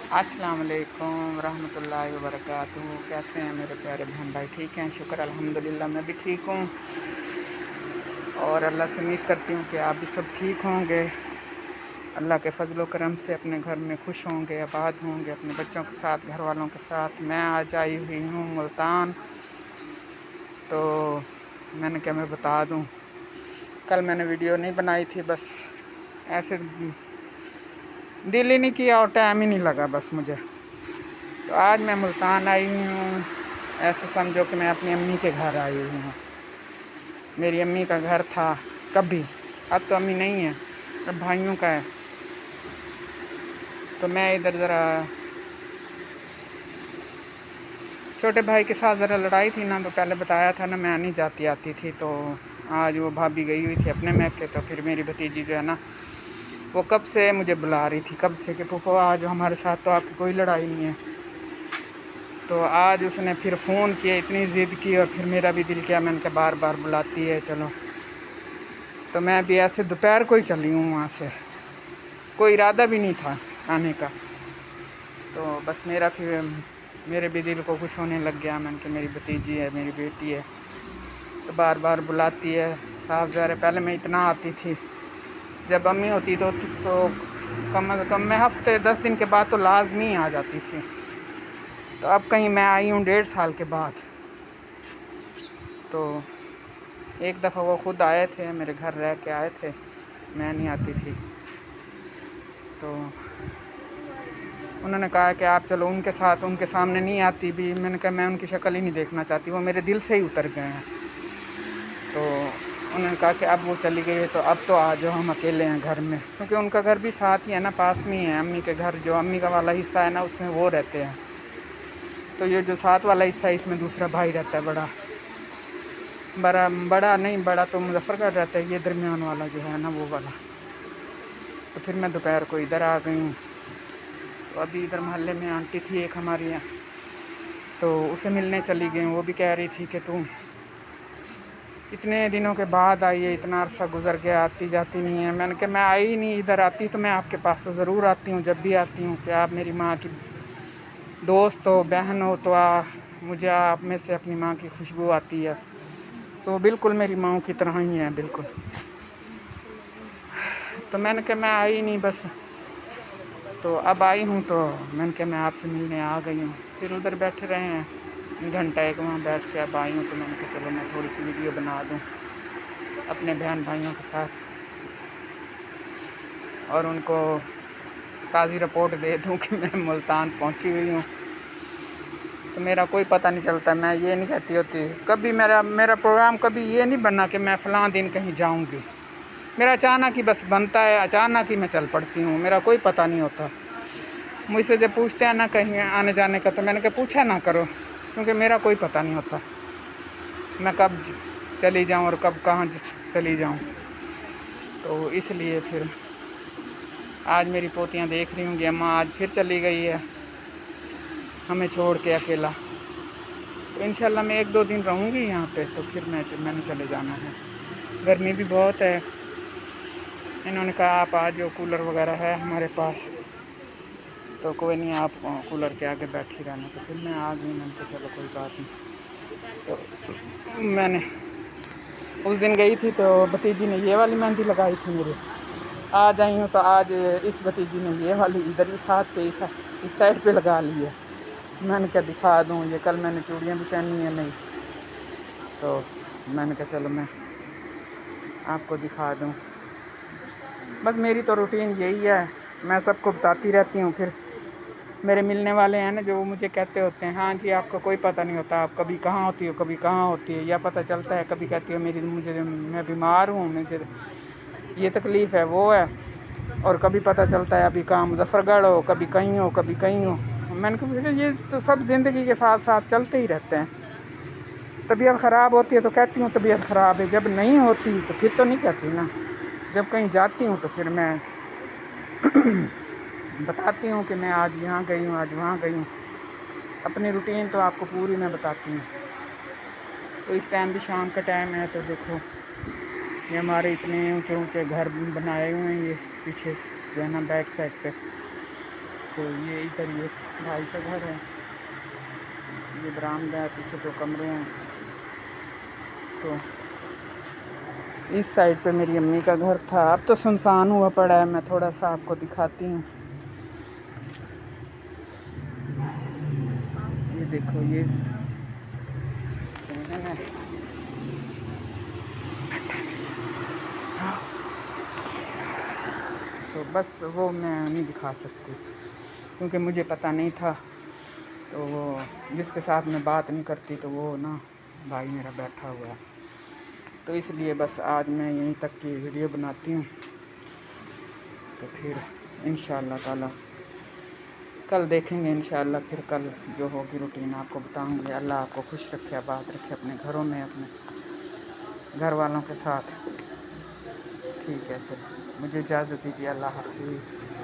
अस्सलाम वालेकुम रहमतुल्लाहि व बरकातुहू। कैसे हैं मेरे प्यारे बहन भाई? ठीक हैं, शुक्र अल्हम्दुलिल्लाह। मैं भी ठीक हूँ और अल्लाह से उम्मीद करती हूँ कि आप भी सब ठीक होंगे। अल्लाह के फजल व करम से अपने घर में खुश होंगे, आबाद होंगे, अपने बच्चों के साथ, घर वालों के साथ। मैं आज आई हुई हूँ मुल्तान, तो मैंने क्या मैं बता दूँ, कल मैंने वीडियो नहीं बनाई थी, बस ऐसे दिल ही नहीं किया और टाइम ही नहीं लगा बस मुझे। तो आज मैं मुल्तान आई हुई हूँ, ऐसे समझो कि मैं अपनी अम्मी के घर आई हुई हूँ। मेरी अम्मी का घर था कभी, अब तो अम्मी नहीं है, अब भाइयों का है। तो मैं इधर ज़रा छोटे भाई के साथ ज़रा लड़ाई थी ना, तो पहले बताया था ना, मैं नहीं जाती आती थी। तो आज वो भाभी गई हुई थी अपने मैके, तो फिर मेरी भतीजी जो है ना, वो कब से मुझे बुला रही थी, कब से कि फूफो आज हमारे साथ तो आपकी कोई लड़ाई नहीं है। तो आज उसने फिर फ़ोन किया, इतनी ज़िद की, और फिर मेरा भी दिल किया, मैंने कहा बार बार बुलाती है चलो। तो मैं भी ऐसे दोपहर को ही चली हूँ वहाँ से, कोई इरादा भी नहीं था आने का। तो बस मेरे भी दिल को खुश होने लग गया। मैंने कहा मेरी भतीजी है, मेरी बेटी है, तो बार बार बुलाती है। साफ ज़ाहिर है, पहले मैं इतना आती थी, जब अम्मी होती तो कम अज़ कम मैं हफ्ते 10 दिन के बाद तो लाजमी आ जाती थी। तो अब कहीं मैं आई हूँ 1.5 साल के बाद। तो एक दफ़ा वो ख़ुद आए थे, मेरे घर रह के आए थे, मैं नहीं आती थी। तो उन्होंने कहा कि आप चलो उनके साथ, उनके सामने नहीं आती भी। मैंने कहा मैं उनकी शक्ल ही नहीं देखना चाहती, वो मेरे दिल से ही उतर गए हैं। तो उन्होंने कहा कि अब वो चली गई है तो अब तो आ जाओ, हम अकेले हैं घर में, क्योंकि उनका घर भी साथ ही है ना, पास में ही है। अम्मी के घर, जो अम्मी का वाला हिस्सा है ना, उसमें वो रहते हैं। तो ये जो साथ वाला हिस्सा है, इसमें दूसरा भाई रहता है, बड़ा नहीं, बड़ा तो मुजफ्फरगढ़ रहता है, ये दरमियान वाला जो है ना, वो वाला। तो फिर मैं दोपहर को इधर आ गई हूँ। तो अभी इधर मोहल्ले में आंटी थी एक हमारी यहाँ, तो उसे मिलने चली गई। वो भी कह रही थी कि तुम इतने दिनों के बाद आई है, इतना अरसा गुजर गया, आती जाती नहीं है। मैंने कहा मैं आई ही नहीं, इधर आती तो मैं आपके पास तो ज़रूर आती हूँ, जब भी आती हूँ कि आप मेरी माँ की दोस्त हो, बहन हो, तो मुझे आप में से अपनी माँ की खुशबू आती है। तो बिल्कुल मेरी माँ की तरह ही है, बिल्कुल। तो मैंने कहा मैं आई नहीं बस, तो अब आई हूँ, तो मैंने कहा मैं आपसे मिलने आ गई हूँ। फिर उधर बैठे रहे हैं घंटा एक, वहाँ बैठ के अब आई हूँ। तो मैंने कहा चलो मैं थोड़ी सी वीडियो बना दूँ अपने बहन भाइयों के साथ, और उनको ताज़ी रिपोर्ट दे दूँ कि मैं मुल्तान पहुँची हुई हूँ। तो मेरा कोई पता नहीं चलता, मैं ये नहीं कहती होती कभी, मेरा प्रोग्राम कभी ये नहीं बना कि मैं फ़लाँ दिन कहीं जाऊँगी। मेरा अचानक ही बस बनता है, अचानक ही मैं चल पड़ती हूँ, मेरा कोई पता नहीं होता। मुझसे जब पूछते हैं ना कहीं आने जाने का, तो मैंने कहा पूछा ना करो, क्योंकि मेरा कोई पता नहीं होता मैं कब चली जाऊँ और कब कहाँ चली जाऊँ। तो इसलिए फिर आज मेरी पोतियाँ देख रही होंगी, अम्मा आज फिर चली गई है हमें छोड़ के अकेला। तो इंशाल्लाह मैं 1-2 दिन रहूँगी यहाँ पे, तो फिर मैंने चले जाना है। गर्मी भी बहुत है। इन्होंने कहा आप आ जाओ, कूलर वगैरह है हमारे पास, तो कोई नहीं, आप कूलर के आगे बैठी रहना। तो फिर मैं आ गई, मैंने कहा चलो कोई बात नहीं। तो मैंने उस दिन गई थी, तो भतीजी ने ये वाली मेहंदी लगाई थी मेरी। आज आई हूँ तो आज इस भतीजी ने ये वाली इधर ही साथ पे इस साइड पे लगा ली है। मैंने क्या दिखा दूँ, ये कल मैंने चूड़ियाँ भी पहनी है नहीं, तो मैंने कहा चलो मैं आपको दिखा दूँ। बस मेरी तो रूटीन यही है, मैं सबको बताती रहती हूँ। फिर मेरे मिलने वाले हैं ना, जो मुझे कहते होते हैं हाँ जी आपका कोई पता नहीं होता, आप कभी कहाँ होती हो, कभी कहाँ होती है, या पता चलता है। कभी कहती हो मैं बीमार हूँ, मुझे ये तकलीफ़ है, वो है, और कभी पता चलता है अभी कहाँ मुजफ्फरगढ़ हो, कभी कहीं हो, कभी कहीं हो। मैंने कहा ये तो सब ज़िंदगी के साथ साथ चलते ही रहते हैं। तबीयत ख़राब होती है तो कहती हूँ तबीयत ख़राब है, जब नहीं होती तो फिर तो नहीं कहती ना। जब कहीं जाती हूँ तो फिर मैं बताती हूँ कि मैं आज यहाँ गई हूँ, आज वहाँ गई हूँ। अपनी रूटीन तो आपको पूरी मैं बताती हूँ। तो इस टाइम भी शाम का टाइम है, तो देखो ये हमारे इतने ऊंचे ऊंचे घर बनाए हुए हैं, ये पीछे जो है ना बैक साइड पे, تو یہ ادھر یہ بھائی کا گھر ہے، یہ برآمدہ ہے، پیچھے 2 کمرے ہیں. تو اس سائڈ پہ میری امی کا گھر تھا، اب تو سنسان ہوا پڑا ہے. میں تھوڑا سا آپ کو دکھاتی ہوں. یہ دیکھو یہ صحن ہے. تو بس وہ میں نہیں دکھا سکتی کیونکہ مجھے پتہ نہیں تھا. تو وہ جس کے ساتھ میں بات نہیں کرتی تو وہ نا بھائی میرا بیٹھا ہوا ہے. تو اس لیے بس آج میں یہیں تک کی ویڈیو بناتی ہوں. تو پھر انشاءاللہ تعالی کل دیکھیں گے. انشاءاللہ پھر کل جو ہوگی روٹین آپ کو بتاؤں گی. اللہ آپ کو خوش رکھے، آباد رکھے اپنے گھروں میں، اپنے گھر والوں کے ساتھ. ٹھیک ہے پھر مجھے اجازت دیجیے. اللہ حافظ.